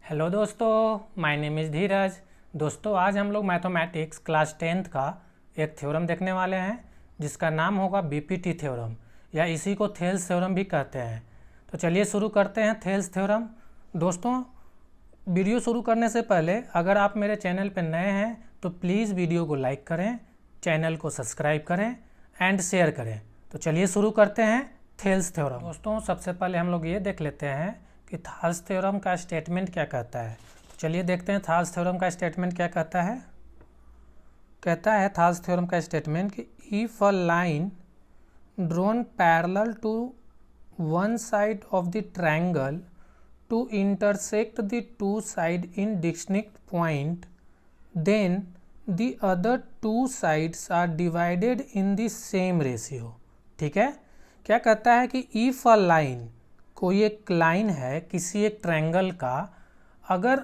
Hello दोस्तों, my name is धीरज। दोस्तों, आज हम लोग मैथमेटिक्स क्लास 10th का एक थ्योरम देखने वाले हैं जिसका नाम होगा बीपीटी थ्योरम या इसी को थेल्स थ्योरम भी कहते हैं। तो चलिए शुरू करते हैं थेल्स थ्योरम। दोस्तों, वीडियो शुरू करने से पहले अगर आप मेरे चैनल पर नए हैं तो प्लीज़ वीडियो को लाइक करें, चैनल को सब्सक्राइब करें एंड शेयर करें। तो चलिए शुरू करते हैं थेल्स थ्योरम। दोस्तों, सबसे पहले हम लोग ये देख लेते हैं कि थॉल्स थ्योरम का स्टेटमेंट क्या कहता है। तो चलिए देखते हैं थॉल्स थ्योरम का स्टेटमेंट क्या कहता है। कहता है थॉल्स थ्योरम का स्टेटमेंट कि if a line drawn parallel to one side of the triangle to intersect the two side in distinct point then the other two sides are divided in the same ratio. ठीक है, क्या कहता है कि if a line, कोई एक line है किसी एक ट्रायंगल का, अगर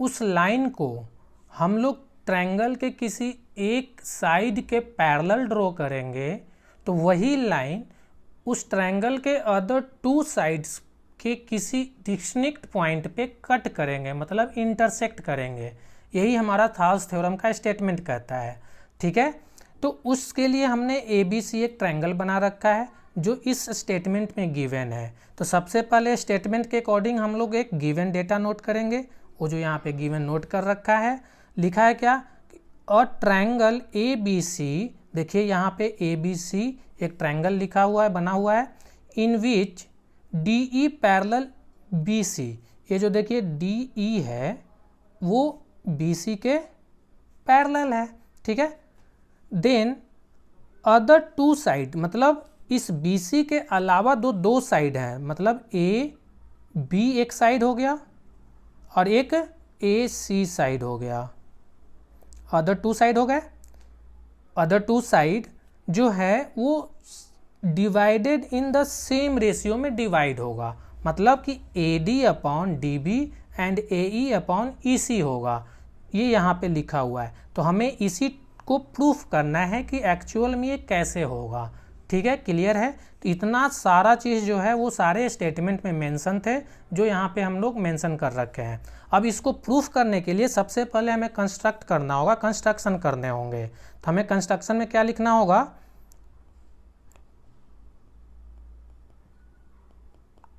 उस लाइन को हम लोग ट्रायंगल के किसी एक साइड के पैरेलल ड्रॉ करेंगे तो वही लाइन उस ट्रायंगल के अदर टू साइड्स के किसी डिस्टिंक्ट पॉइंट पे कट करेंगे, मतलब इंटरसेक्ट करेंगे। यही हमारा थॉल्स थ्योरम का स्टेटमेंट कहता है। ठीक है, तो उसके लिए हमने ABC एक ट्रायंगल बना रखा है जो इस स्टेटमेंट में गिवन है। तो सबसे पहले स्टेटमेंट के अकॉर्डिंग हम लोग एक गिवन डेटा नोट करेंगे। वो जो यहाँ पे गिवन नोट कर रखा है, लिखा है क्या, और ट्रायंगल ABC, देखिए यहाँ पे ABC एक ट्रायंगल लिखा हुआ है, बना हुआ है, इन विच DE पैरेलल BC। ये जो देखिए DE है वो BC के पैरेलल है। ठीक है, देन अदर टू साइड, मतलब इस BC के अलावा दो साइड हैं, मतलब AB एक साइड हो गया और एक AC साइड हो गया। अदर टू साइड हो गए। अदर टू साइड जो है वो divided in the same ratio में डिवाइड होगा, मतलब कि AD upon DB and AE upon EC होगा। ये यहाँ पे लिखा हुआ है, तो हमें इसी को प्रूफ करना है कि एक्चुअल में ये कैसे होगा। ठीक है, क्लियर है। तो इतना सारा चीज़ जो है वो सारे स्टेटमेंट में मेंशन थे जो यहाँ पे हम लोग मेंशन कर रखे हैं। अब इसको प्रूफ करने के लिए सबसे पहले हमें कंस्ट्रक्ट करना होगा, कंस्ट्रक्शन करने होंगे। तो हमें कंस्ट्रक्शन में क्या लिखना होगा,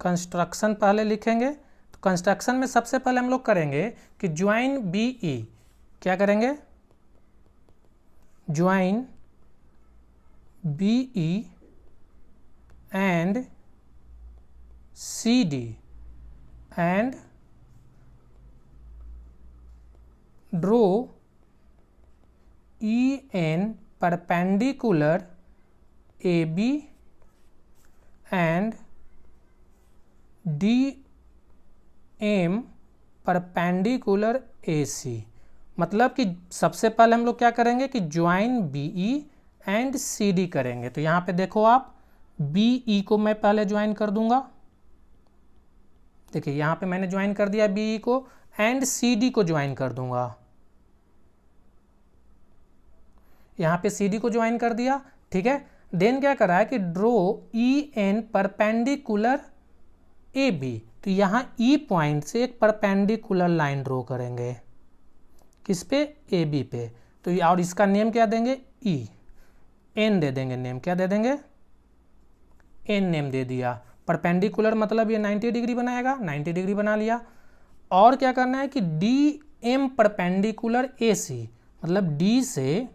कंस्ट्रक्शन पहले लिखेंगे। तो कंस्ट्रक्शन में सबसे पहले हम लोग करेंगे कि ज्वाइन BE, क्या करेंगे, join BE and CD and draw EN perpendicular AB and DM perpendicular AC। मतलब कि सबसे पहले हम लोग क्या करेंगे कि ज्वाइन BE एंड CD करेंगे। तो यहाँ पे देखो आप, BE को मैं पहले ज्वाइन कर दूंगा। देखिए यहाँ पे मैंने ज्वाइन कर दिया BE को, एंड CD को ज्वाइन कर दूंगा। यहाँ पे CD को ज्वाइन कर दिया। ठीक है, देन क्या करा है कि ड्रो EN परपेंडिकुलर AB। तो यहाँ E पॉइंट से एक परपेंडिकुलर लाइन ड्रॉ करेंगे, किस पे, AB पे। तो और इसका नेम क्या देंगे, N दे देंगे नेम, क्या दे देंगे, N नेम दे दिया। परपेंडिकुलर मतलब ये 90 डिग्री बनाएगा, 90 डिग्री बना लिया। और क्या करना है कि DM परपेंडिकुलर AC, मतलब D से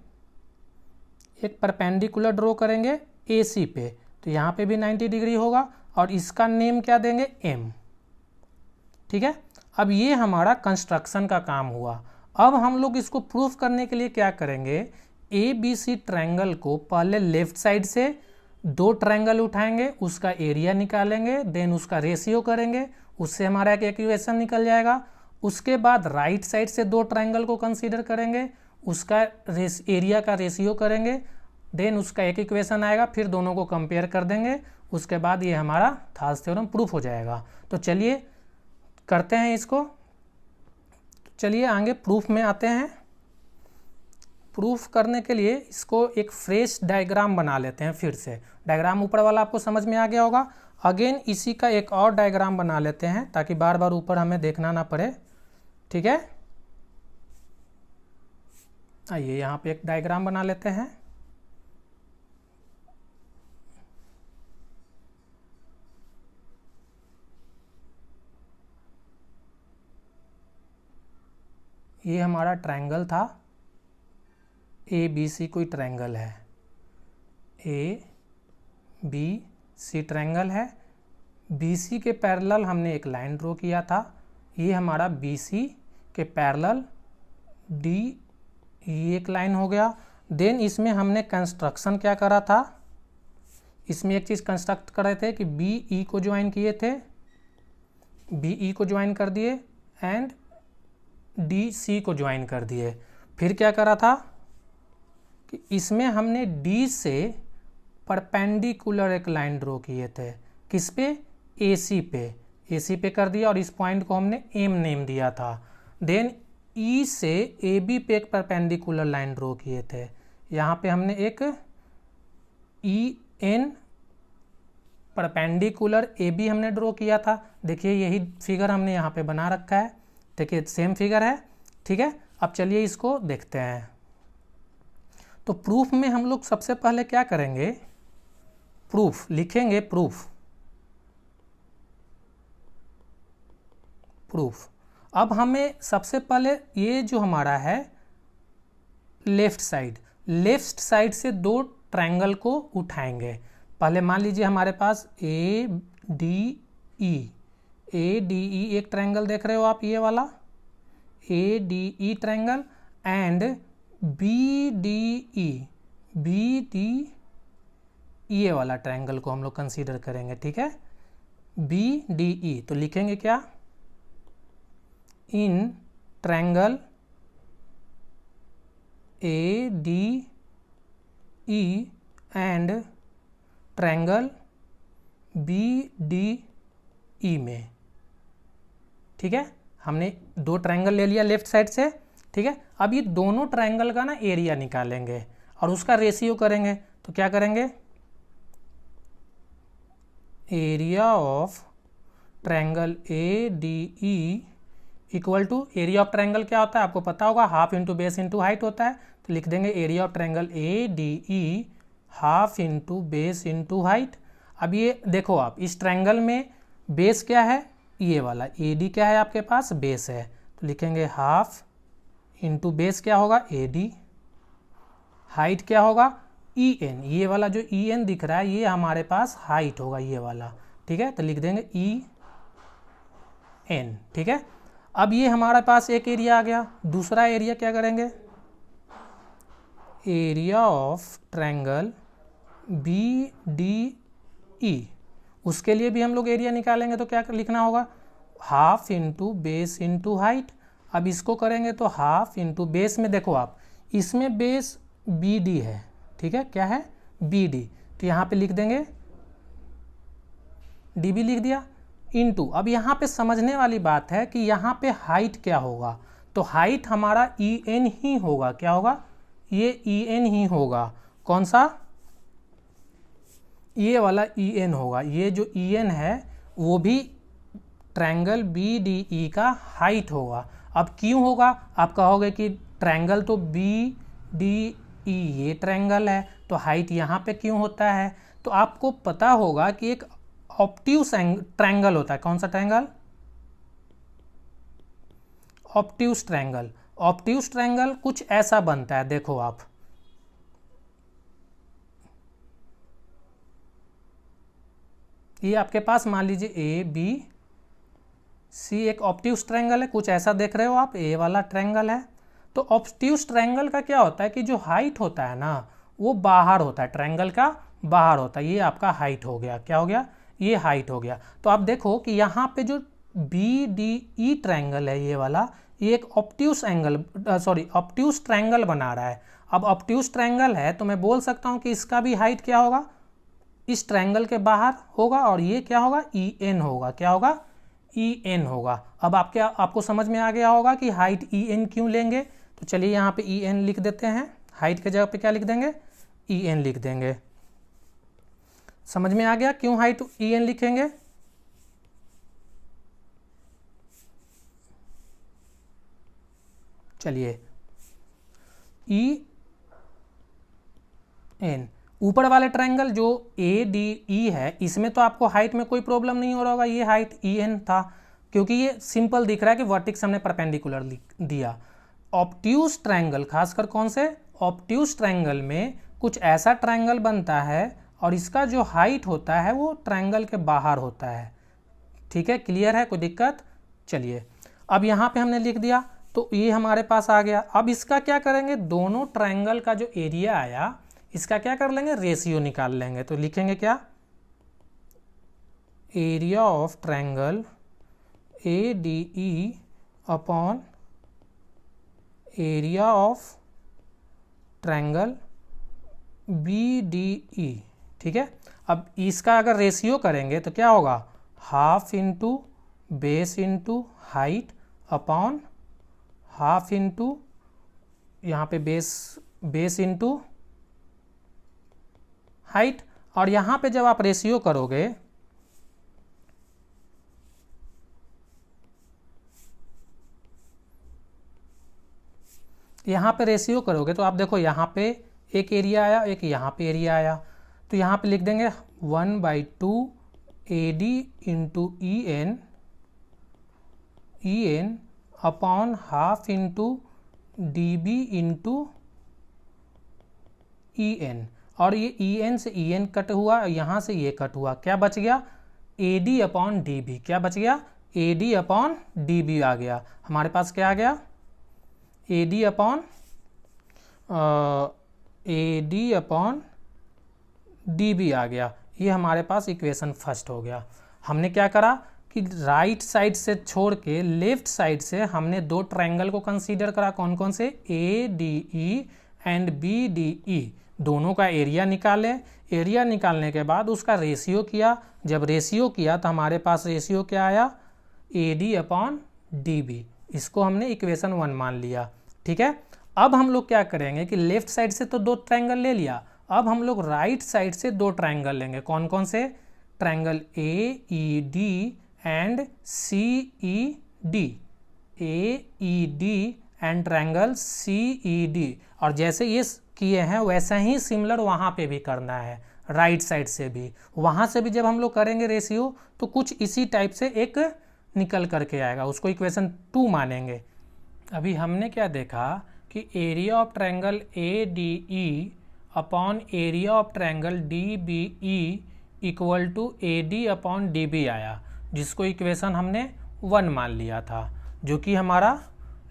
एक परपेंडिकुलर ड्रॉ करेंगे AC पे। तो यहाँ पे भी 90 डिग्री होगा और इसका नेम क्या देंगे, M। ठीक है, अब ये हमारा कंस्ट्रक्शन का काम हुआ। अब हम लोग इसको प्रूफ करने के लिए क्या करेंगे, ABC ट्रायंगल को पहले लेफ्ट साइड से दो ट्रायंगल उठाएंगे, उसका एरिया निकालेंगे, देन उसका रेशियो करेंगे, उससे हमारा एक इक्वेशन निकल जाएगा। उसके बाद राइट साइड से दो ट्रायंगल को कंसीडर करेंगे, उसका एरिया का रेशियो करेंगे, देन उसका एक इक्वेशन आएगा, फिर दोनों को कंपेयर कर देंगे। उसके बाद ये हमारा थॉल्स थ्योरम प्रूफ हो जाएगा। तो चलिए करते हैं इसको। चलिए आगे प्रूफ में आते हैं। प्रूफ करने के लिए इसको एक फ्रेश डायग्राम बना लेते हैं। फिर से डायग्राम ऊपर वाला आपको समझ में आ गया होगा। अगेन इसी का एक और डायग्राम बना लेते हैं ताकि बार बार ऊपर हमें देखना ना पड़े। ठीक है। आइए यहाँ पे एक डायग्राम बना लेते हैं। ये हमारा ट्रायंगल था, ए बी सी कोई ट्रायंगल है, ए बी सी ट्रायंगल है। बी सी के पैरेलल हमने एक लाइन ड्रॉ किया था, ये हमारा बी सी के पैरेलल डी ये एक लाइन हो गया। देन इसमें हमने कंस्ट्रक्शन क्या करा था, इसमें एक चीज़ कंस्ट्रक्ट कर रहे थे कि बी ई को ज्वाइन किए थे, बी ई को ज्वाइन कर दिए एंड डी सी को ज्वाइन कर दिए। फिर क्या करा था कि इसमें हमने डी से परपेंडिकुलर एक लाइन ड्रॉ किए थे, किस पे, ए सी पे, ए सी पे कर दिया और इस पॉइंट को हमने एम नेम दिया था। देन ई से ए बी पे एक परपेंडिकुलर लाइन ड्रॉ किए थे, यहाँ पे हमने एक E N perpendicular A B हमने ड्रॉ किया था। देखिए यही फिगर हमने यहाँ पे बना रखा है, देखिए सेम फिगर है, ठीक है। अब चलिए इसको देखते हैं। तो प्रूफ में हम लोग सबसे पहले क्या करेंगे, प्रूफ लिखेंगे, प्रूफ प्रूफ। अब हमें सबसे पहले ये जो हमारा है लेफ्ट साइड से दो ट्रायंगल को उठाएंगे। पहले मान लीजिए हमारे पास ए डी ई एक ट्रायंगल देख रहे हो आप, ये वाला A D E triangle and B D E ये वाला ट्रायंगल को हम लोग कंसीडर करेंगे, ठीक है। बी डी ई तो लिखेंगे क्या, in triangle A D E and triangle B D E में, ठीक है। हमने दो ट्रायंगल ले लिया लेफ्ट साइड से, ठीक है। अब ये दोनों ट्रायंगल का ना एरिया निकालेंगे और उसका रेशियो करेंगे। तो क्या करेंगे, area of triangle A D E equal to, area of triangle क्या होता है आपको पता होगा, half into base into height होता है। तो लिख देंगे area of triangle A D E half into base into height. अब ये देखो आप, इस ट्रायंगल में बेस क्या है, ये वाला ए डी क्या है आपके पास, बेस है। तो लिखेंगे हाफ इंटू बेस क्या होगा, ए डी, हाइट क्या होगा, ई एन, ये वाला जो ई एन दिख रहा है ये हमारे पास हाइट होगा, ये वाला, ठीक है। तो लिख देंगे ई एन, ठीक है। अब ये हमारे पास एक एरिया आ गया। दूसरा एरिया क्या करेंगे, area of triangle B D E, उसके लिए भी हम लोग एरिया निकालेंगे। तो क्या लिखना होगा, half into base into height. अब इसको करेंगे तो हाफ इंटू बेस में देखो आप, इसमें बेस बी डी है, ठीक है, क्या है, बी डी। तो यहाँ पे लिख देंगे डी बी लिख दिया इंटू। अब यहाँ पे समझने वाली बात है कि यहाँ पे हाइट क्या होगा, तो हाइट हमारा ई एन ही होगा, क्या होगा, ये ई एन ही होगा। कौन सा, ये वाला ई एन होगा। ये जो ई एन है वो भी ट्रायंगल बी डी ई का हाइट होगा। अब क्यों होगा, आप कहोगे कि ट्रायंगल तो बी डी ई ये ट्रायंगल है, तो हाइट यहाँ पे क्यों होता है। तो आपको पता होगा कि एक ऑब्ट्यूस ट्रायंगल होता है, कौन सा triangle, obtuse triangle. Obtuse triangle कुछ ऐसा बनता है, देखो आप, ये आपके पास मान लीजिए ए बी सी एक ऑब्ट्यूस ट्रायंगल है, कुछ ऐसा देख रहे हो आप, ए वाला ट्रायंगल है। तो ऑब्ट्यूस ट्रायंगल का क्या होता है कि जो हाइट होता है ना वो बाहर होता है, ट्रायंगल का बाहर होता है। ये आपका हाइट हो गया, क्या हो गया, ये हाइट हो गया। तो आप देखो कि यहाँ पे जो बी डी ई ट्रायंगल है ये वाला, ये एक ऑब्ट्यूस ऑब्ट्यूस ट्रायंगल बना रहा है। अब ऑब्ट्यूस ट्रायंगल है तो मैं बोल सकता हूँ कि इसका भी हाइट क्या होगा, इस ट्रायंगल के बाहर होगा, और ये क्या होगा, ई एन होगा, क्या होगा, ई एन होगा। अब आपको समझ में आ गया होगा कि हाइट ई एन क्यों लेंगे। तो चलिए यहाँ पे ई एन लिख देते हैं, हाइट के जगह पे क्या लिख देंगे, ई एन लिख देंगे। समझ में आ गया क्यों हाइट ई एन लिखेंगे। चलिए ई एन, ऊपर वाले ट्रायंगल जो ए डी ई है इसमें तो आपको हाइट में कोई प्रॉब्लम नहीं हो रहा होगा, ये हाइट ई एन था क्योंकि ये सिंपल दिख रहा है कि वर्टिक्स हमने परपेंडिकुलर दिया। ऑब्ट्यूज ट्रायंगल, खासकर कौन से ऑब्ट्यूज ट्रायंगल में कुछ ऐसा ट्रायंगल बनता है और इसका जो हाइट होता है वो ट्रायंगल के बाहर होता है। ठीक है, क्लियर है, कोई दिक्कत? चलिए अब यहाँ पे हमने लिख दिया तो ये हमारे पास आ गया। अब इसका क्या करेंगे, दोनों ट्रायंगल का जो एरिया आया इसका क्या कर लेंगे, रेशियो निकाल लेंगे। तो लिखेंगे क्या, area of triangle A D E upon area of triangle B D E. ठीक है, अब इसका अगर रेशियो करेंगे तो क्या होगा, half into base into height upon half into यहाँ पे बेस इंटू हाइट। और यहाँ पे जब आप रेशियो करोगे तो आप देखो यहाँ पे एक एरिया आया, एक यहाँ पे एरिया आया, तो यहाँ पे लिख देंगे 1/2 AD into E N upon half into DB into E N. और ये ई एन से ई एन कट हुआ, यहाँ से ये कट हुआ, क्या बच गया, AD अपॉन DB। क्या बच गया, AD अपॉन DB आ गया। हमारे पास क्या आ गया, AD अपॉन DB आ गया। ये हमारे पास इक्वेशन फर्स्ट हो गया। हमने क्या करा कि राइट साइड से छोड़ के लेफ्ट साइड से हमने दो ट्रायंगल को कंसीडर करा। कौन कौन से, ADE एंड BDE। दोनों का एरिया निकाले, एरिया निकालने के बाद उसका रेशियो किया। जब रेशियो किया तो हमारे पास रेशियो क्या आया, AD अपॉन DB। इसको हमने इक्वेशन 1 मान लिया। ठीक है, अब हम लोग क्या करेंगे कि लेफ्ट साइड से तो दो ट्रायंगल ले लिया, अब हम लोग राइट साइड से दो ट्रायंगल लेंगे। कौन कौन से, triangle AED and CED, AED and triangle CED। और जैसे ये किए हैं वैसा ही सिमिलर वहाँ पे भी करना है, राइट साइड से भी। वहाँ से भी जब हम लोग करेंगे रेशियो तो कुछ इसी टाइप से एक निकल करके आएगा, उसको इक्वेशन 2 मानेंगे। अभी हमने क्या देखा कि area of triangle ADE upon area of triangle DBE equal to AD upon DB आया, जिसको इक्वेशन हमने 1 मान लिया था, जो कि हमारा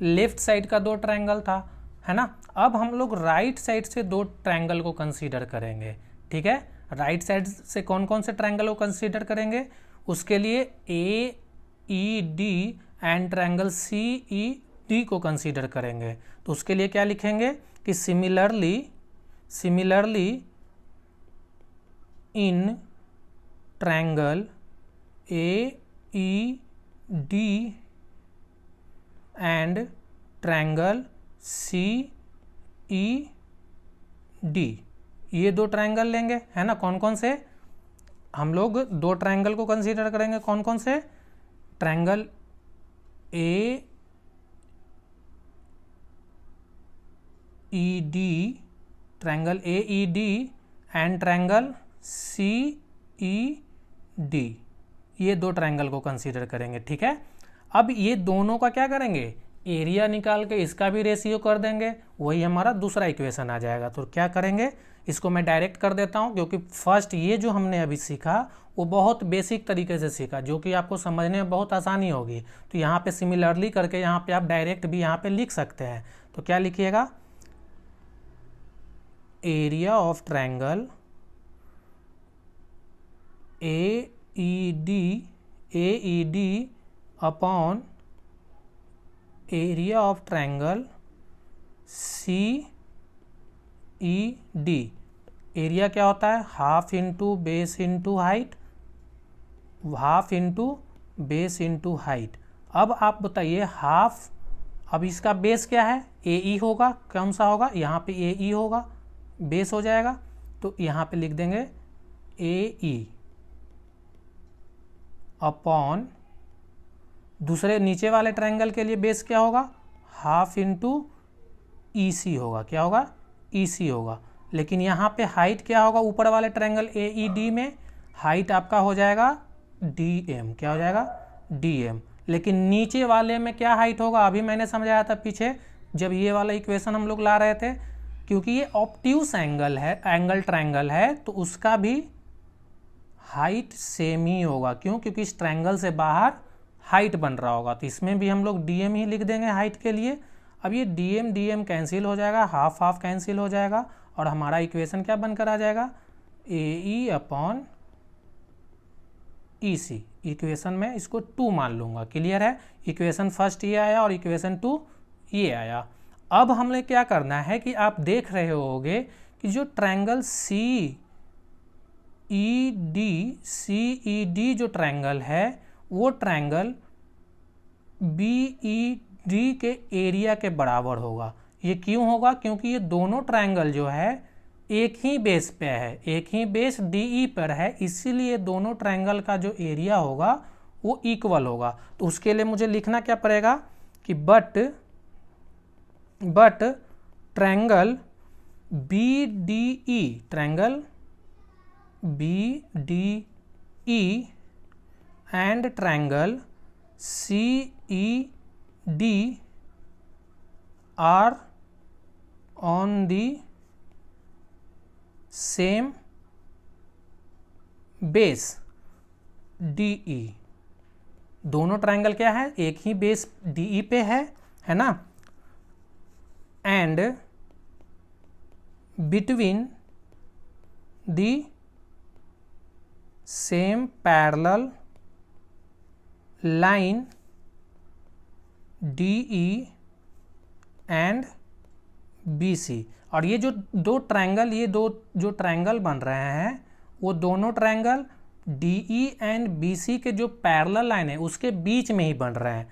लेफ्ट साइड का दो ट्रायंगल था, है ना। अब हम लोग राइट साइड से दो ट्रायंगल को कंसीडर करेंगे। ठीक है, राइट साइड से कौन कौन से ट्रायंगल को कंसीडर करेंगे, उसके लिए AED एंड ट्रायंगल CED को कंसीडर करेंगे। तो उसके लिए क्या लिखेंगे कि similarly in triangle AED and triangle CED, ये दो ट्रायंगल लेंगे, है ना। कौन कौन से, हम लोग दो ट्रायंगल को कंसीडर करेंगे। कौन कौन से, triangle AED and triangle CED, ये दो ट्रायंगल को कंसीडर करेंगे। ठीक है, अब ये दोनों का क्या करेंगे, एरिया निकाल के इसका भी रेशियो कर देंगे, वही हमारा दूसरा इक्वेशन आ जाएगा। तो क्या करेंगे, इसको मैं डायरेक्ट कर देता हूँ, क्योंकि फर्स्ट ये जो हमने अभी सीखा वो बहुत बेसिक तरीके से सीखा, जो कि आपको समझने में बहुत आसानी होगी। तो यहाँ पे सिमिलरली करके यहाँ पे आप डायरेक्ट भी यहाँ पे लिख सकते हैं। तो क्या लिखिएगा, area of triangle AED upon area of triangle CED। Area क्या होता है, half into base into height, half into base into height. अब आप बताइए हाफ, अब इसका बेस क्या है, AE होगा, कौन सा होगा, यहाँ पे AE होगा, बेस हो जाएगा। तो यहाँ पे लिख देंगे AE अपॉन दूसरे नीचे वाले ट्रायंगल के लिए बेस क्या होगा, हाफ इंटू EC होगा। क्या होगा? EC होगा। लेकिन यहाँ पे हाइट क्या होगा? ऊपर वाले ट्रायंगल AED में हाइट आपका हो जाएगा DM। क्या हो जाएगा? DM। लेकिन नीचे वाले में क्या हाइट होगा? अभी मैंने समझाया था पीछे जब ये वाला इक्वेशन हम लोग ला रहे थे, क्योंकि ये ऑब्ट्यूस एंगल है, एंगल ट्रायंगल है, तो उसका भी हाइट सेम ही होगा। क्यों? क्योंकि इस ट्रायंगल से बाहर हाइट बन रहा होगा, तो इसमें भी हम लोग DM ही लिख देंगे हाइट के लिए। अब ये DM कैंसिल हो जाएगा, हाफ हाफ कैंसिल हो जाएगा, और हमारा इक्वेशन क्या बनकर आ जाएगा? AE upon EC। इक्वेशन में इसको 2 मान लूँगा। क्लियर है? इक्वेशन फर्स्ट ये आया और इक्वेशन 2 ये आया। अब हमने क्या करना है कि आप देख रहे होगे कि जो ट्रायंगल CED जो ट्रायंगल है वो ट्रायंगल BED के एरिया के बराबर होगा। ये क्यों होगा? क्योंकि ये दोनों ट्रायंगल जो है एक ही बेस पे है, एक ही बेस DE पर है, इसीलिए दोनों ट्रायंगल का जो एरिया होगा वो इक्वल होगा। तो उसके लिए मुझे लिखना क्या पड़ेगा कि but triangle BDE, triangle BDE and triangle CED are on the same base DE। दोनों ट्रायंगल क्या है? एक ही बेस DE पे है ना। And between the same parallel line DE and BC। और ये जो दो ट्रायंगल, ये दो जो ट्रायंगल बन रहे हैं वो दोनों ट्रायंगल DE एंड BC के जो पैरेलल लाइन है उसके बीच में ही बन रहे हैं।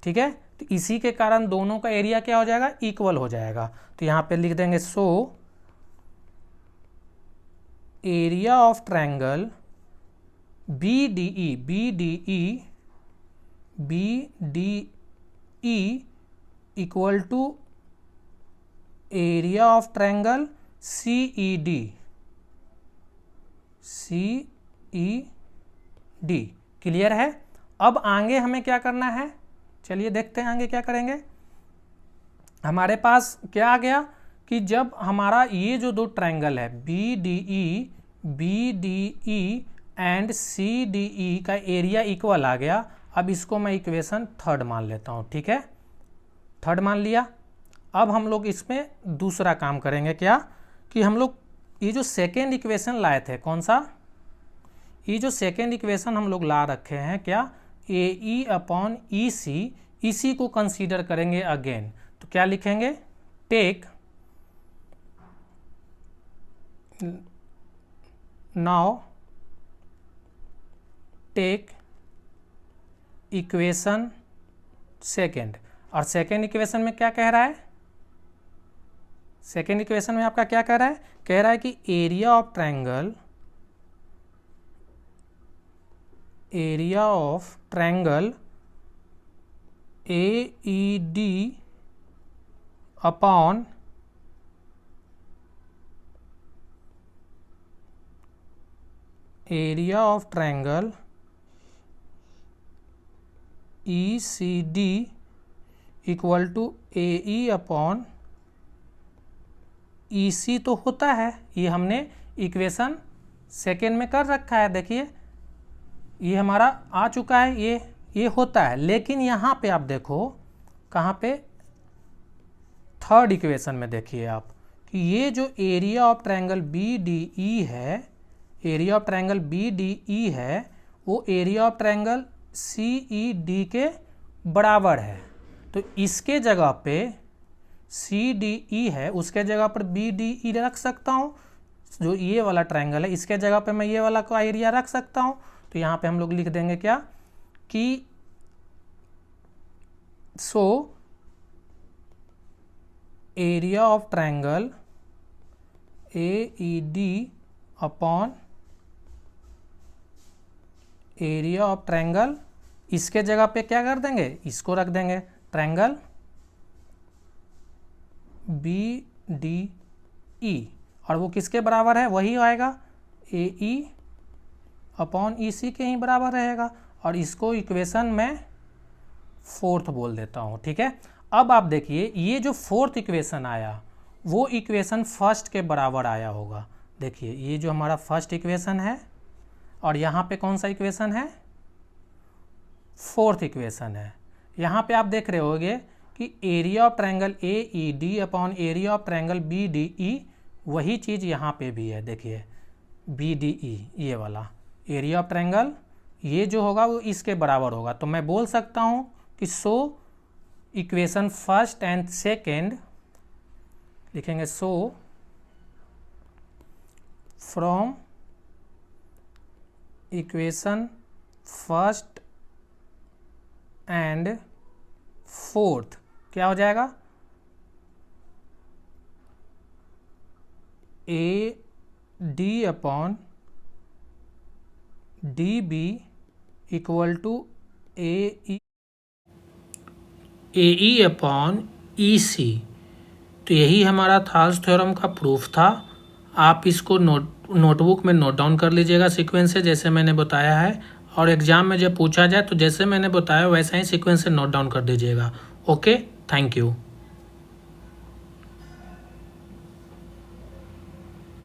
ठीक है? तो इसी के कारण दोनों का एरिया क्या हो जाएगा? इक्वल हो जाएगा। तो यहाँ पे लिख देंगे so area of triangle BDE equal to area of triangle CED। Clear है? अब आगे हमें क्या करना है? चलिए देखते हैं आगे क्या करेंगे। हमारे पास क्या आ गया कि जब हमारा ये जो दो ट्रायंगल है BDE एंड CDE का एरिया इक्वल आ गया। अब इसको मैं इक्वेशन थर्ड मान लेता हूँ। ठीक है? थर्ड मान लिया। अब हम लोग इसमें दूसरा काम करेंगे। क्या कि हम लोग ये जो सेकेंड इक्वेशन लाए थे, कौन सा? ये जो सेकेंड इक्वेशन हम लोग ला रखे हैं, क्या? AE अपॉन EC, इसी को कंसीडर करेंगे अगेन। तो क्या लिखेंगे? Take now take equation second. और सेकेंड इक्वेशन में क्या कह रहा है? सेकेंड इक्वेशन में आपका क्या कह रहा है? कह रहा है कि area of triangle AED upon area of triangle ECD equal to AE upon EC तो होता है, ये हमने इक्वेशन सेकेंड में कर रखा है। देखिए ये हमारा आ चुका है, ये होता है। लेकिन यहाँ पे आप देखो, कहाँ पे? थर्ड इक्वेशन में देखिए आप कि ये जो एरिया ऑफ ट्रायंगल BDE है, एरिया ऑफ ट्रायंगल BDE है, वो एरिया ऑफ ट्रायंगल CED के बराबर है। तो इसके जगह पे CDE है, उसके जगह पर BDE रख सकता हूँ। जो ये वाला ट्रायंगल है इसके जगह पे मैं ये वाला का एरिया रख सकता हूँ। तो यहाँ पे हम लोग लिख देंगे क्या कि सो area of triangle AED upon area of triangle, इसके जगह पे क्या कर देंगे? इसको रख देंगे ट्रायंगल BDE, और वो किसके बराबर है, वही आएगा AE/EC के ही बराबर रहेगा। और इसको इक्वेशन में फोर्थ बोल देता हूँ, ठीक है। अब आप देखिए ये जो फोर्थ इक्वेशन आया वो इक्वेशन फर्स्ट के बराबर आया होगा। देखिए ये जो हमारा फर्स्ट इक्वेशन है और यहाँ पे कौन सा इक्वेशन है, फोर्थ इक्वेशन है। यहाँ पे आप देख रहे होंगे कि area of triangle AED upon area of triangle BDE, वही चीज़ यहाँ पे भी है। देखिए BDE ये वाला एरिया ऑफ ट्रायंगल, ये जो होगा वो इसके बराबर होगा। तो मैं बोल सकता हूँ कि so equation first and second लिखेंगे, so from equation first and fourth क्या हो जाएगा, AD upon DB equal to AE upon EC। तो यही हमारा थाल्स थ्योरम का प्रूफ था। आप इसको नोटबुक में नोट डाउन कर लीजिएगा सीक्वेंस से, जैसे मैंने बताया है, और एग्जाम में जब पूछा जाए तो जैसे मैंने बताया वैसा ही सीक्वेंस से नोट डाउन कर दीजिएगा। Okay, thank you.